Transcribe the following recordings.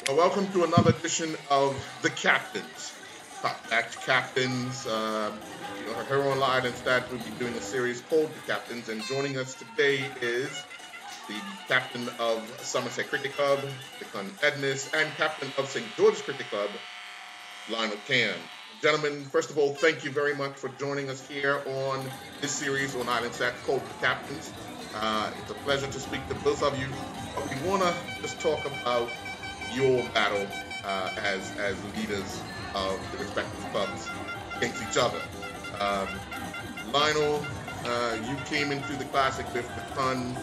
Well, welcome to another edition of The Captains. Back Captains. Here on Islandstats, we'll be doing a series called The Captains, and joining us today is the captain of Somerset Cricket Club, the Cann Edness, and captain of St. George's Cricket Club, Lionel Cann. Gentlemen, first of all, thank you very much for joining us here on this series on Islandstats called The Captains. It's a pleasure to speak to both of you. But we want to just talk about your battle as leaders of the respective clubs against each other. Lionel, you came into the Classic with the Cann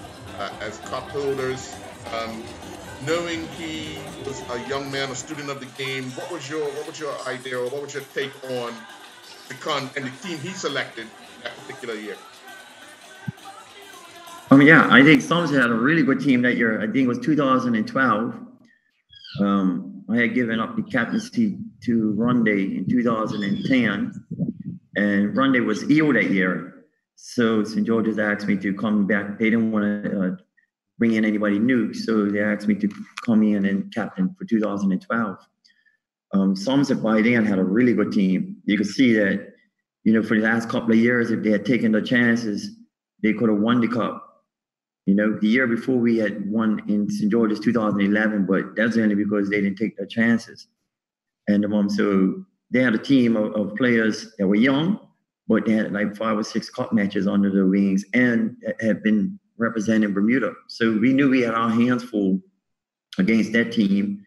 as cup holders. Knowing he was a young man, a student of the game, what was your idea, or what was your take on the Cann and the team he selected that particular year? Yeah, I think Somerset had a really good team that year. I think it was 2012. I had given up the captaincy to Runday in 2010, and Runday was ill that year. So St. George's asked me to come back. They didn't want to bring in anybody new, so they asked me to come in and captain for 2012. Somerset by then had a really good team. You could see that, for the last couple of years, if they had taken the chances, they could have won the cup. The year before we had won in St. George's 2011, but that's only because they didn't take their chances. And so they had a team of players that were young, but they had like 5 or 6 cup matches under their wings and had been representing Bermuda. So we knew we had our hands full against that team.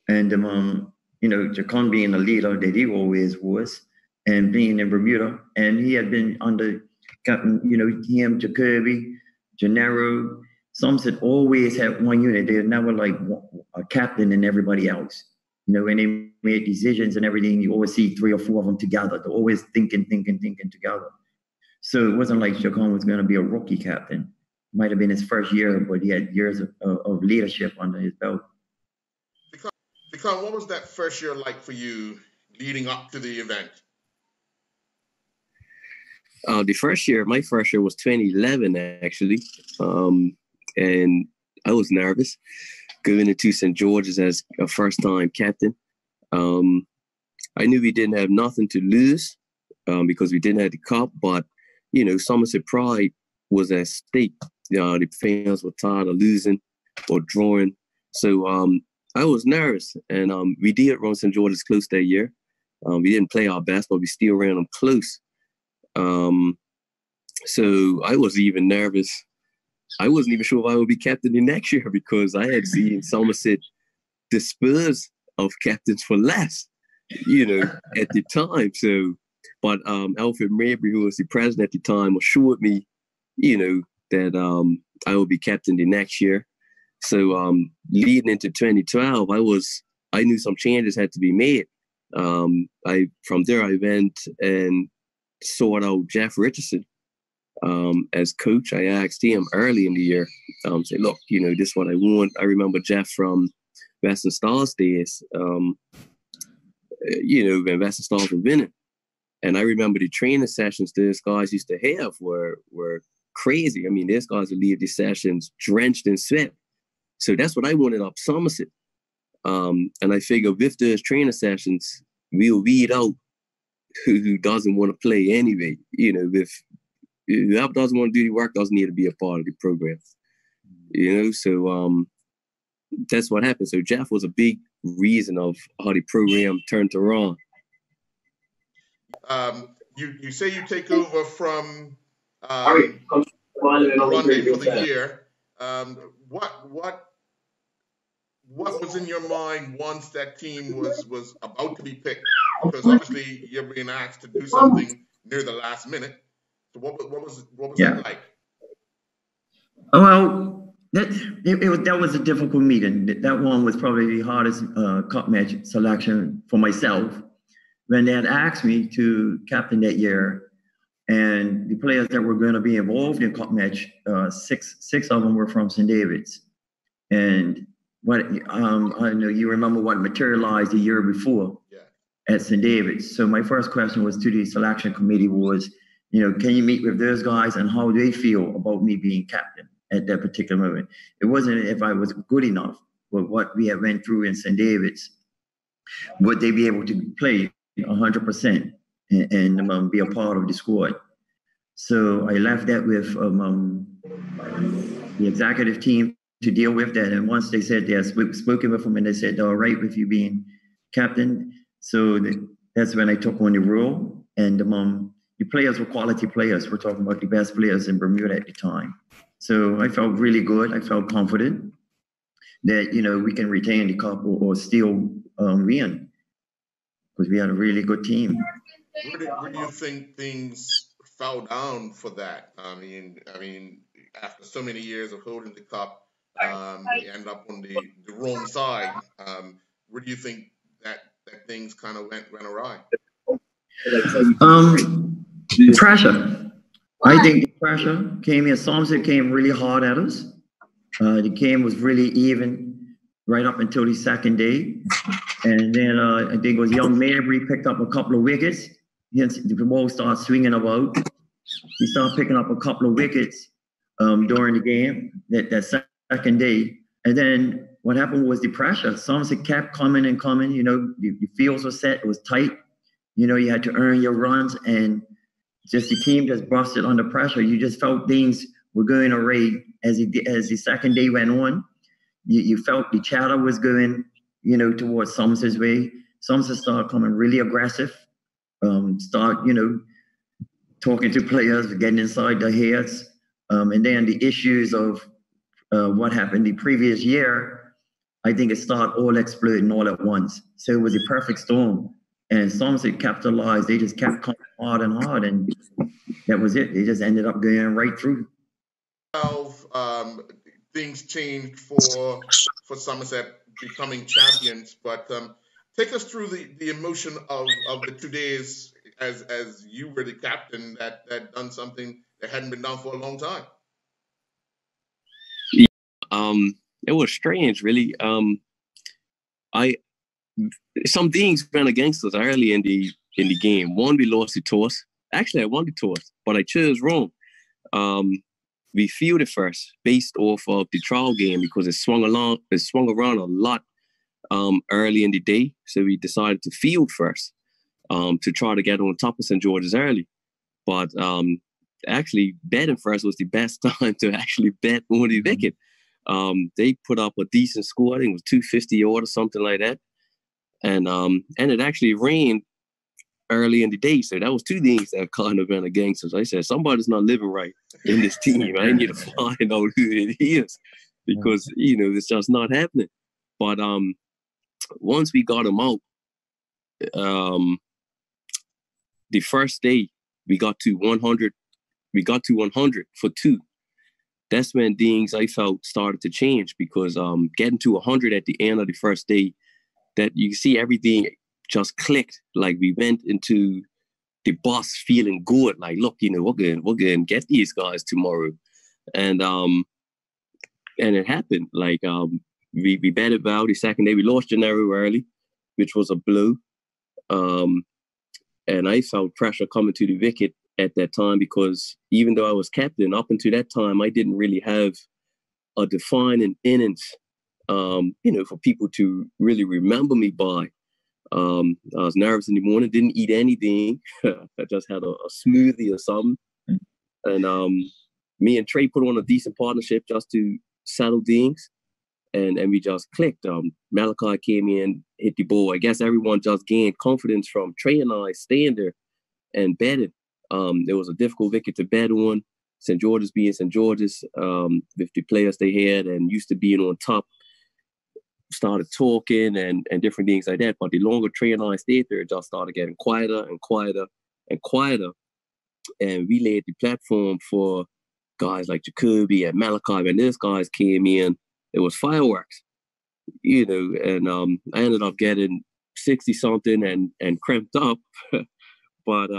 And, Cann being the leader that he always was, and being in Bermuda. And he had been under Captain, him, Jacoby, Gennaro. Somerset always had one unit. They were never like a captain and everybody else. When they made decisions and everything, you always see 3 or 4 of them together. They're always thinking together. So it wasn't like Cann was going to be a rookie captain. Might have been his first year, but he had years of leadership under his belt. Cann, what was that first year like for you leading up to the event? My first year was 2011, actually. And I was nervous going into St. George's as a first-time captain. I knew we didn't have nothing to lose because we didn't have the cup, but, Somerset pride was at stake. The fans were tired of losing or drawing. So I was nervous, and we did run St. George's close that year. We didn't play our best, but we still ran them close. So I was even nervous. I wasn't even sure if I would be captain the next year because I had seen Somerset dispose of captains for less, at the time. So, but Alfred Mabry, who was the president at the time, assured me, that I would be captain the next year. So leading into 2012, I knew some changes had to be made. From there I went and sought out Jeff Richardson as coach. I asked him early in the year, say, look, this is what I want. I remember Jeff from Western Stars days, when Western Stars were winning. And I remember the training sessions these guys used to have were crazy. I mean, these guys would leave these sessions drenched in sweat. So that's what I wanted up Somerset. And I figured with those training sessions, we'll weed out who doesn't want to play anyway. If whoever doesn't want to do the work doesn't need to be a part of the program. So that's what happened. So Jeff was a big reason of how the program turned around. You say you take over from Runday for the year. What was in your mind once that team was about to be picked? Because obviously you're being asked to do something near the last minute. So what was that like? Well, that was a difficult meeting. That one was probably the hardest cup match selection for myself. When they had asked me to captain that year, and the players that were going to be involved in cup match, 6 of them were from St. David's. And I know you remember what materialized the year before at St. David's. So my first question was to the selection committee was, can you meet with those guys and how they feel about me being captain at that particular moment? It wasn't if I was good enough. with what we had went through in St. David's, would they be able to play 100% and be a part of the squad? So I left that with the executive team to deal with that. And once they said they had spoken with him and they said, all right with you being captain. So that's when I took on the role. And the players were quality players. We're talking about the best players in Bermuda at the time. So I felt really good. I felt confident that, we can retain the cup or still win, because we had a really good team. Where do you think things fell down for that? I mean, after so many years of holding the cup, you end up on the wrong side. Where do you think that things kind of went awry? Pressure. I think the pressure came in. Somerset came really hard at us. The game was really even right up until the second day. And then I think it was young Mabry picked up a couple of wickets. The ball started swinging about. He started picking up a couple of wickets during the game that second day. And then what happened was the pressure. Somerset kept coming and coming. The fields were set. It was tight. You had to earn your runs, and just the team just busted under pressure. You just felt things were going awry as the second day went on. You felt the chatter was going, towards Somerset's way. Somerset started coming really aggressive. Talking to players, getting inside their heads. And then the issues of what happened the previous year, I think it started all exploding all at once. So it was a perfect storm. And Somerset capitalized. They just kept coming hard and hard. And that was it. They just ended up going right through. Things changed for Somerset becoming champions. But take us through the emotion of the 2 days as you were the captain that done something that hadn't been done for a long time. It was strange, really. Some things ran against us early in the game. One, we lost the toss. Actually, I won the toss, but I chose wrong. We fielded first based off of the trial game because it swung around a lot early in the day. So we decided to field first to try to get on top of St. George's early. But actually, betting first was the best time to actually bet on the wicket. They put up a decent score. I think it was 250 or something like that. And it actually rained early in the day. So that was two things that kind of been against us. I said, somebody's not living right in this team. I need to find out who it is because, it's just not happening. But once we got them out, the first day we got to 100. We got to 100 for 2. That's when things I felt started to change because getting to 100 at the end of the first day, that you see everything just clicked. Like we went into the bus feeling good. Like, look, we're going to get these guys tomorrow. And it happened. Like we betted well the second day. We lost Gennaro early, which was a blow. And I felt pressure coming to the wicket at that time because even though I was captain, up until that time, I didn't really have a defining innings, for people to really remember me by. I was nervous in the morning, didn't eat anything. I just had a smoothie or something. And me and Trey put on a decent partnership just to settle things. And we just clicked. Malachi came in, hit the ball. I guess everyone just gained confidence from Trey and I staying there and betting. There was a difficult wicket to bet on. St. George's being St. George's, with the players they had and used to being on top, started talking and different things like that. But the longer Trey and I stayed there, it just started getting quieter and quieter and quieter. And we laid the platform for guys like Jacoby and Malachi. When those guys came in, it was fireworks, and I ended up getting 60-something and cramped up. But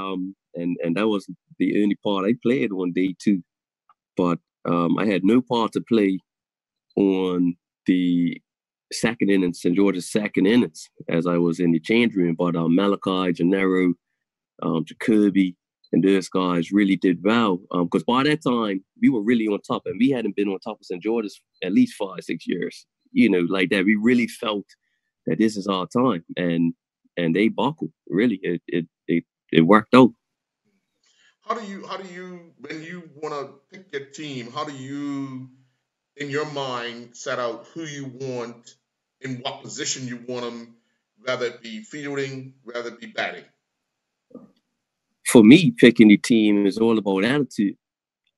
and that was the only part I played on day 2. But I had no part to play on the second innings, St. George's second innings, as I was in the change room. But Malachi, Gennaro, Jacoby, and those guys really did well. Because by that time, we were really on top, and we hadn't been on top of St. George's at least 5-6 years. like that. We really felt that this is our time, and they buckled. Really, it worked out. How do you when you want to pick your team? How do you, in your mind, set out who you want, in what position you want them, whether it be fielding, whether it be batting? For me, picking the team is all about attitude.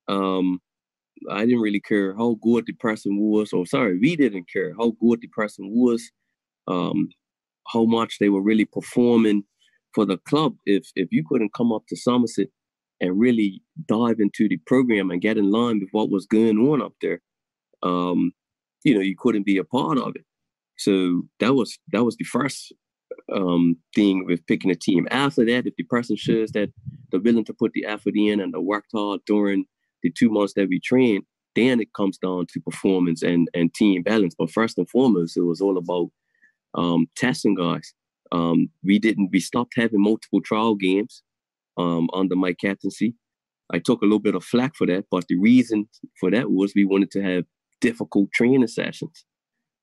I didn't really care how good the person was, or sorry, we didn't care how good the person was, how much they were really performing for the club. If you couldn't come up to Somerset and really dive into the program and get in line with what was going on up there, you couldn't be a part of it. So that was the first thing with picking a team. After that, if the person shows that they're willing to put the effort in and they worked hard during the 2 months that we trained, then it comes down to performance and team balance. But first and foremost, it was all about testing guys. We stopped having multiple trial games under my captaincy. I took a little bit of flack for that, but the reason for that was we wanted to have difficult training sessions.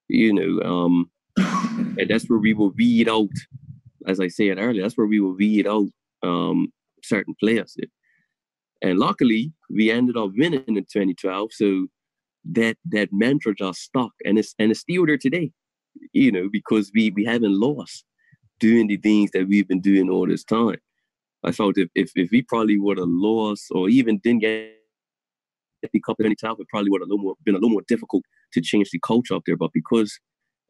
And that's where we will weed out, as I said earlier, that's where we will weed out certain players. And luckily, we ended up winning in 2012. So that mantra just stuck, and it's still there today, because we haven't lost doing the things that we've been doing all this time. I felt if we probably would have lost or even didn't get the cup in 2012, it probably would have been a little more difficult to change the culture up there. But because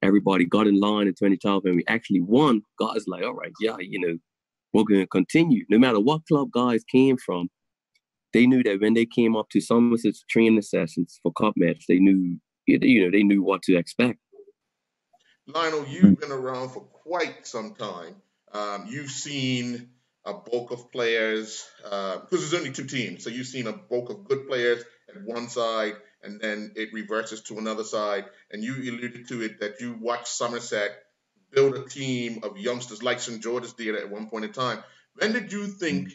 everybody got in line in 2012 and we actually won, guys like, all right, yeah, we're going to continue. No matter what club guys came from, they knew that when they came up to Somerset's training sessions for cup match, they knew, they knew what to expect. Lionel, you've been around for quite some time. You've seen a bulk of players, because there's only 2 teams, so you've seen a bulk of good players at one side, and then it reverses to another side. And you alluded to it that you watched Somerset build a team of youngsters like St. George's did at one point in time. When did you think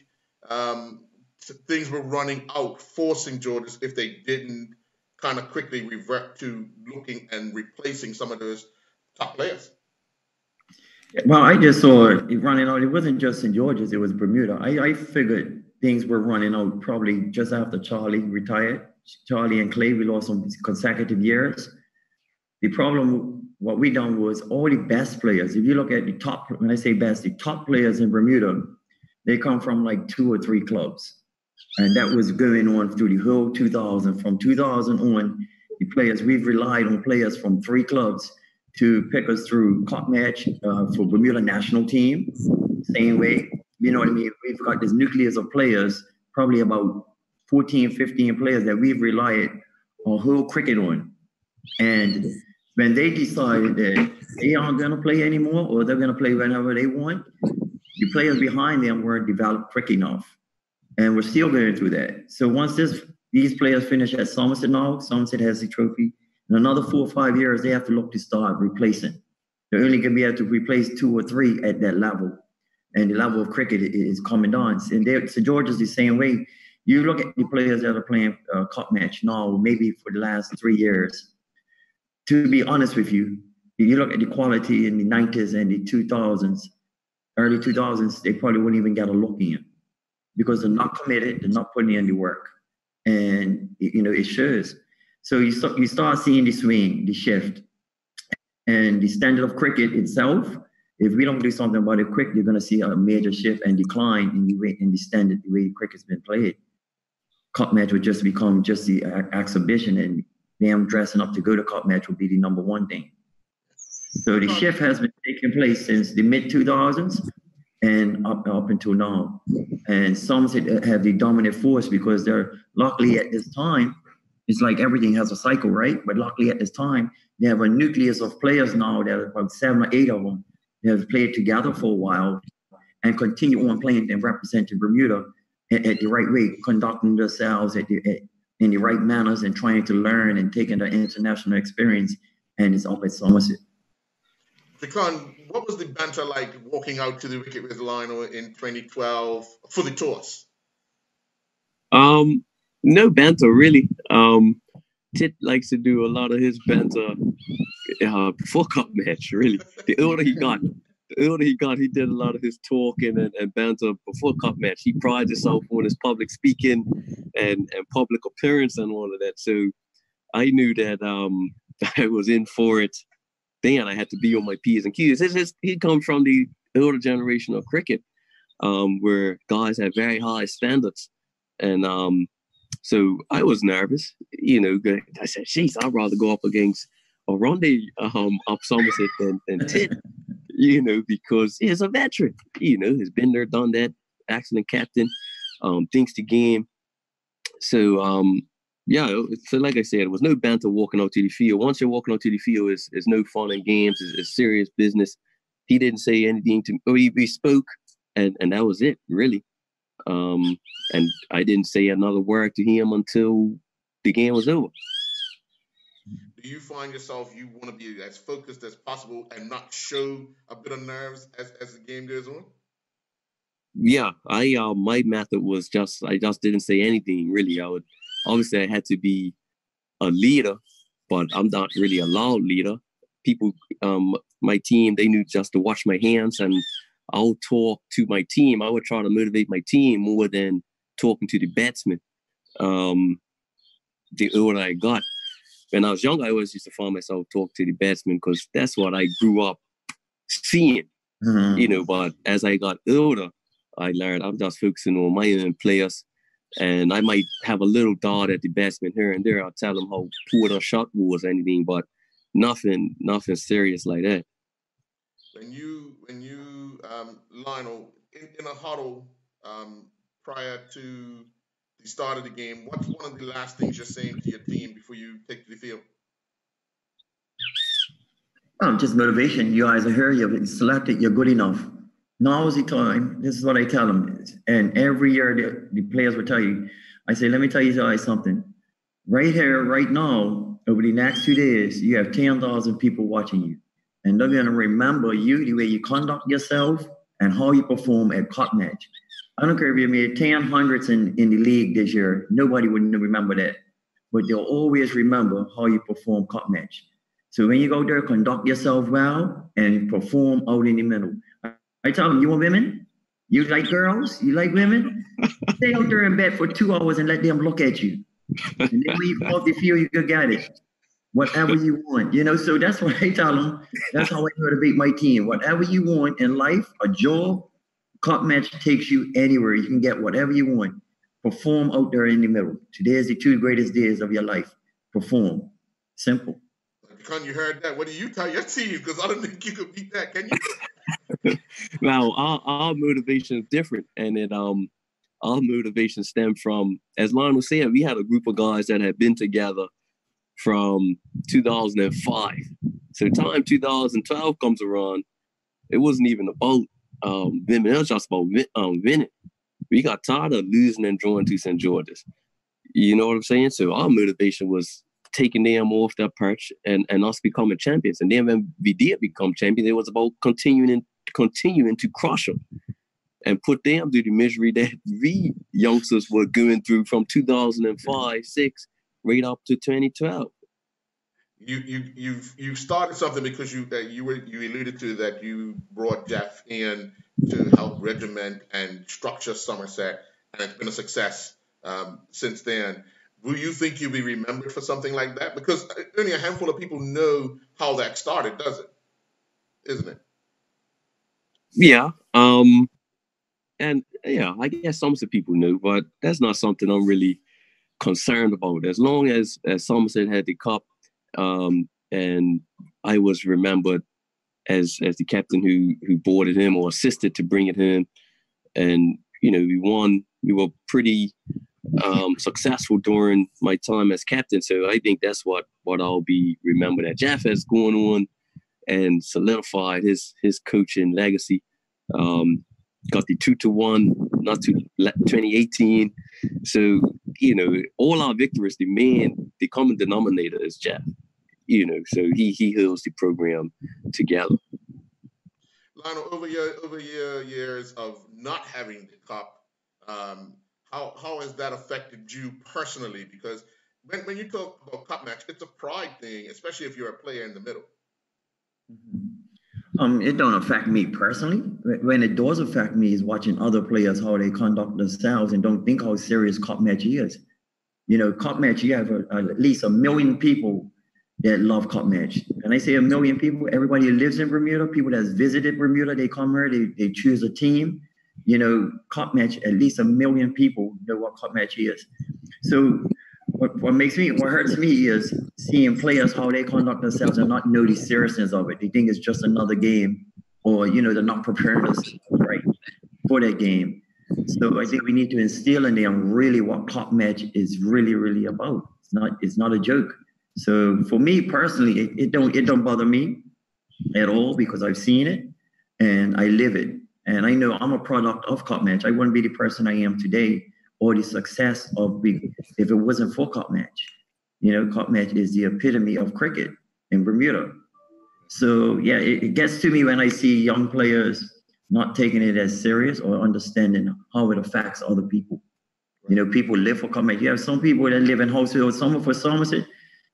things were running out for St. George's if they didn't kind of quickly revert to looking and replacing some of those top players? Well, I just saw it running out. It wasn't just St. George's, it was Bermuda. I figured things were running out probably just after Charlie retired. Charlie and Clay, we lost some consecutive years. The problem, what we done was all the best players, if you look at the top, when I say best, the top players in Bermuda, they come from like 2 or 3 clubs. And that was going on through the whole 2000. From 2000 on, the players, we've relied on players from 3 clubs to pick us through cup match for Bermuda national team. Same way, you know what I mean? We've got this nucleus of players, probably about 14, 15 players that we've relied on whole cricket on. And when they decided that they aren't going to play anymore, or they're going to play whenever they want, the players behind them weren't developed quick enough. And we're still going through that. So once these players finish at Somerset now, Somerset has the trophy. In another 4 or 5 years, they have to look to start replacing. They're only going to be able to replace 2 or 3 at that level. And the level of cricket is coming down. And St. George is the same way. You look at the players that are playing cup match now, maybe for the last 3 years. To be honest with you, if you look at the quality in the 90s and the 2000s, early 2000s, they probably wouldn't even get a look in because they're not committed, they're not putting in the work. And, it shows. So you start seeing the swing, the shift. And the standard of cricket itself, if we don't do something about it quick, you're going to see a major shift and decline in the standard, the way cricket's been played. Cup match would just become just the exhibition, and them dressing up to go to cup match would be the number one thing. So the shift has been taking place since the mid-2000s and up until now. And some have the dominant force because they're luckily at this time, it's like everything has a cycle, right? But luckily at this time, they have a nucleus of players now that are about 7 or 8 of them. They have played together for a while and continue on playing and representing Bermuda at the right way, conducting themselves in the right manners and trying to learn and taking their international experience. And it's up at Somerset. Cann, what was the banter like walking out to the wicket with Lionel in 2012 for the toss? No banter, really. Tit likes to do a lot of his banter before cup match, really. The older he got, he did a lot of his talking and banter before cup match. He prides himself on his public speaking and public appearance and all of that. So I knew that I was in for it. Then I had to be on my P's and Q's. He comes from the older generation of cricket, where guys have very high standards. And so I was nervous. I said, "Jeez, I'd rather go up against a Ronde up Somerset than Tit," because he's a veteran. He's been there, done that, excellent captain, thinks the game. So so like I said, there was no banter walking out to the field. Once you're walking out to the field, it's no fun and games. It's serious business. He didn't say anything to me. Or he spoke, and that was it, really. And I didn't say another word to him until the game was over. Do you find yourself you want to be as focused as possible and not show a bit of nerves as the game goes on? Yeah, my method was I just didn't say anything, really. I had to be a leader, but I'm not really a loud leader. People, my team, they knew just to watch my hands, and I'll talk to my team. I would try to motivate my team more than talking to the batsmen. The older I got, when I was young, I always used to find myself talk to the batsmen because that's what I grew up seeing. Mm-hmm. But as I got older, I learned I'm just focusing on my own players. And I might have a little dart at the batsman here and there. I'll tell them how poor the shot was or anything, but nothing serious like that. When you Lionel, in a huddle prior to the start of the game, what's one of the last things you're saying to your team before you take to the field? Just motivation. You guys are here. You've been selected. You're good enough. Now is the time. This is what I tell them. And every year, the players will tell you. I say, let me tell you guys something. Right here, right now, over the next 2 days, you have 10,000 people watching you. And they're going to remember you, the way you conduct yourself, and how you perform at cup match. I don't care if you made 10 hundreds in the league this year. Nobody would remember that. But they'll always remember how you perform cup match. So when you go there, conduct yourself well and perform out in the middle. I tell them, you want women? You like girls? You like women? Stay out there in bed for 2 hours and let them look at you. And then when you come off the field, you can get it. Whatever you want, so that's what I tell them. That's how I motivate my team. Whatever you want in life, a job, cup match takes you anywhere. You can get whatever you want. Perform out there in the middle. Today is the 2 greatest days of your life. Perform. Simple. Cann, you heard that? What do you tell your team? Because I don't think you could beat that, can you? Now, our motivation is different, and our motivation stemmed from, as Lionel said, we had a group of guys that had been together from 2005. So time 2012 comes around, it wasn't even about women. It was just about winning. We got tired of losing and drawing to St. George's. You know what I'm saying? So our motivation was taking them off their perch and us becoming champions. And then when we did become champions, it was about continuing to crush them and put them through the misery that we youngsters were going through from 2005, 6, right up to 2012. You've started something because you alluded to that you brought Jeff in to help regiment and structure Somerset, and it's been a success since then. Will you think you'll be remembered for something like that? Because only a handful of people know how that started, does it? Isn't it? Yeah. And yeah, I guess Somerset people knew, but that's not something I'm really concerned about. As long as Somerset had the cup, and I was remembered as the captain who boarded him or assisted to bring it in, and we won. We were pretty successful during my time as captain, so I think that's what I'll be remembered at. Jeff has gone on and solidified his coaching legacy. Got the 2-1, not to 2018. So, all our victories, the common denominator is Jeff. So he holds the program together. Lionel, over your years of not having the cup, how has that affected you personally? Because when you talk about cup match, it's a pride thing, especially if you're a player in the middle. It don't affect me personally. When it does affect me is watching other players, how they conduct themselves and don't think how serious cup match is. You know, cup match, you have at least 1 million people that love cup match. And I say 1 million people, everybody who lives in Bermuda, people that's visited Bermuda, they come here, they choose a team. You know, cup match, at least 1 million people know what cup match is. So what hurts me is seeing players, how they conduct themselves and not know the seriousness of it. They think it's just another game, or, you know, they're not preparing us right for that game. So I think we need to instill in them really what cup match is really, really about. It's not a joke. So for me personally, it don't bother me at all because I've seen it and I live it. And I know I'm a product of cup match. I wouldn't be the person I am today or the success of if it wasn't for cup match. You know, cup match is the epitome of cricket in Bermuda. So yeah, it gets to me when I see young players not taking it as serious or understanding how it affects other people. You know, people live for cup match. You have some people that live in Housefield, some for Somerset,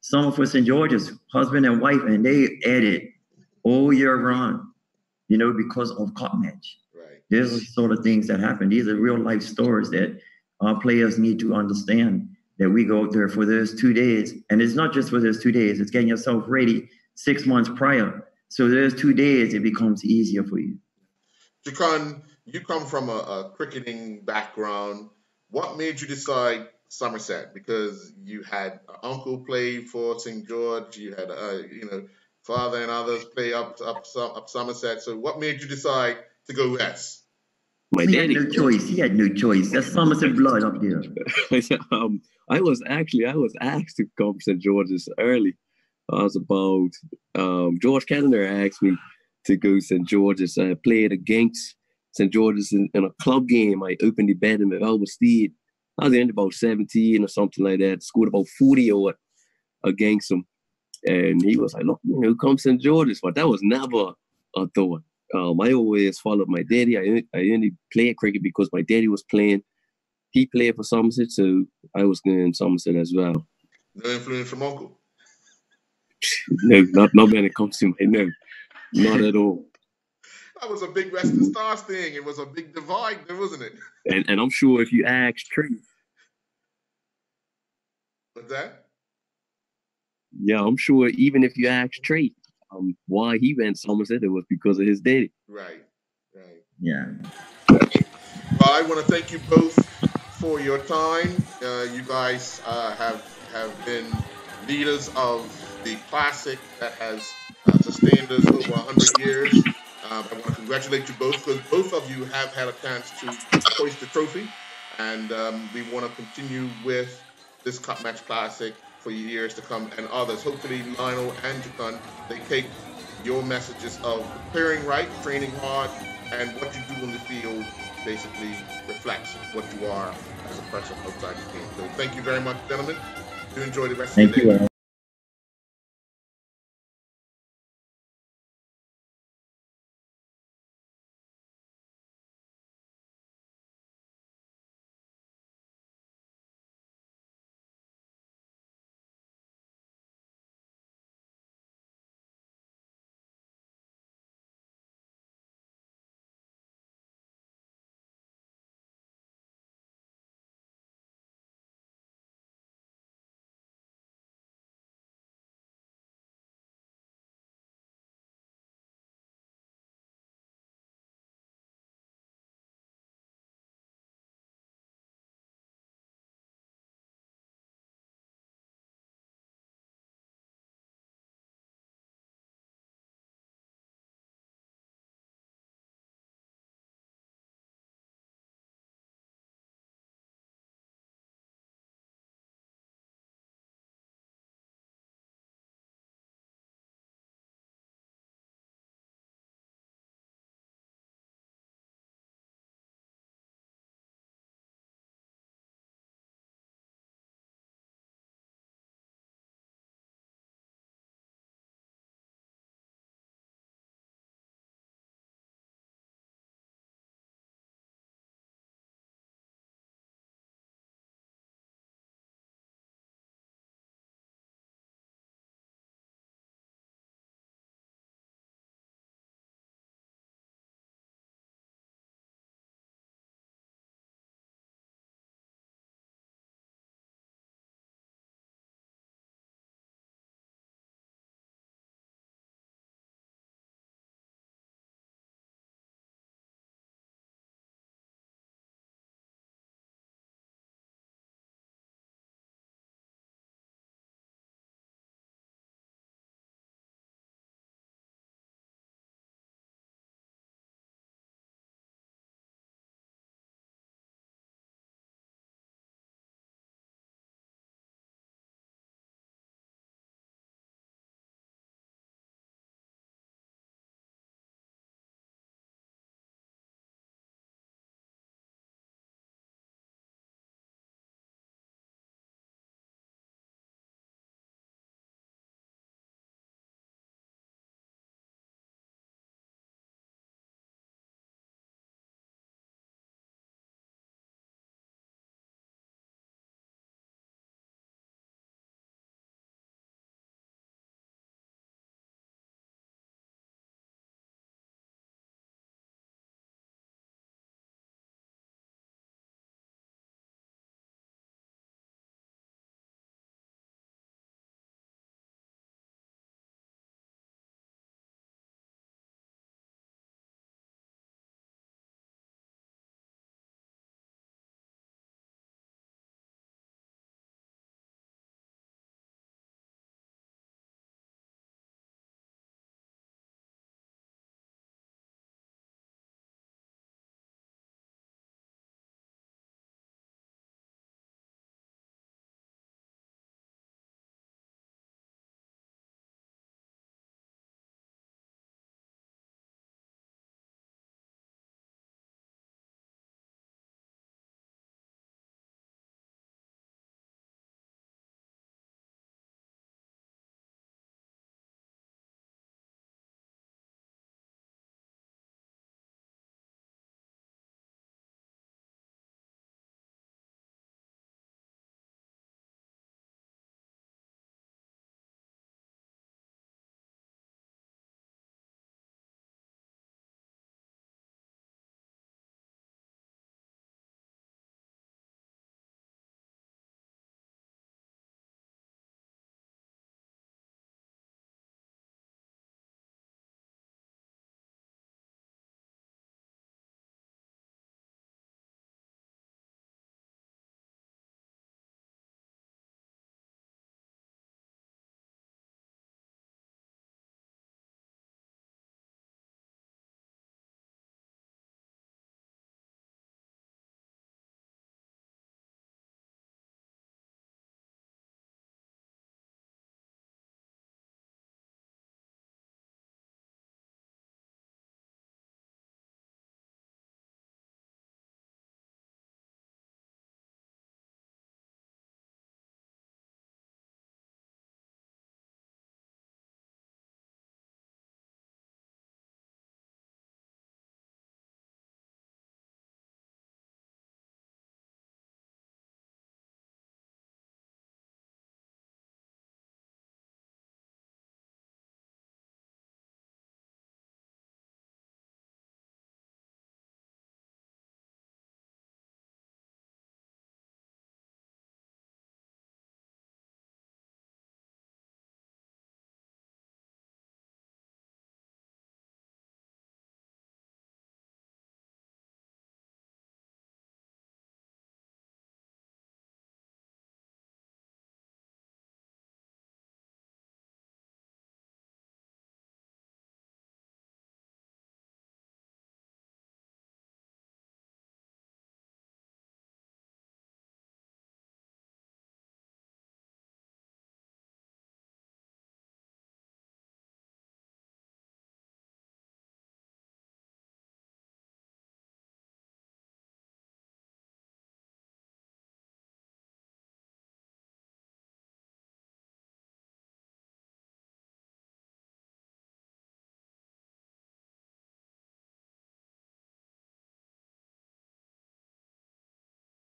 some for St. George's, husband and wife, and they at it all year round, you know, because of cup match. Right. These are the sort of things that happen. These are real life stories that our players need to understand, that we go out there for those 2 days. And it's not just for those 2 days, it's getting yourself ready 6 months prior. So those 2 days, it becomes easier for you. Cann, you come from a cricketing background. What made you decide Somerset? Because you had an uncle play for St. George, you had father and others play up Somerset. So what made you decide to go west? My daddy. He had no choice. That's Somerset blood up there. I was asked to come to St. George's early. I was about George Canner asked me to go to St. George's. I played against St. George's in a club game. I opened the bat in Elverstead. I was in about 17 or something like that. Scored about 40 or against him. And he was like, look, you know, come St. George's. But that was never a thought. I always followed my daddy. I only played cricket because my daddy was playing. He played for Somerset, so I was going in Somerset as well. No influence from uncle? No, not when it comes to my no. Not at all. That was a big Western Stars thing. It was a big divide, wasn't it? And I'm sure if you ask Tree. What's that? Yeah, I'm sure even if you ask Trey why he went Somerset, it was because of his daddy. Right. Yeah. Well, I want to thank you both for your time. You guys have been leaders of the classic that has sustained us over 100 years. I want to congratulate you both because both of you have had a chance to hoist the trophy, and we want to continue with this Cup Match Classic for years to come and others. Hopefully, Lionel and Cann, they take your messages of preparing right, training hard, and what you do in the field basically reflects what you are as a person outside the game. So thank you very much, gentlemen. Do enjoy the rest of the day.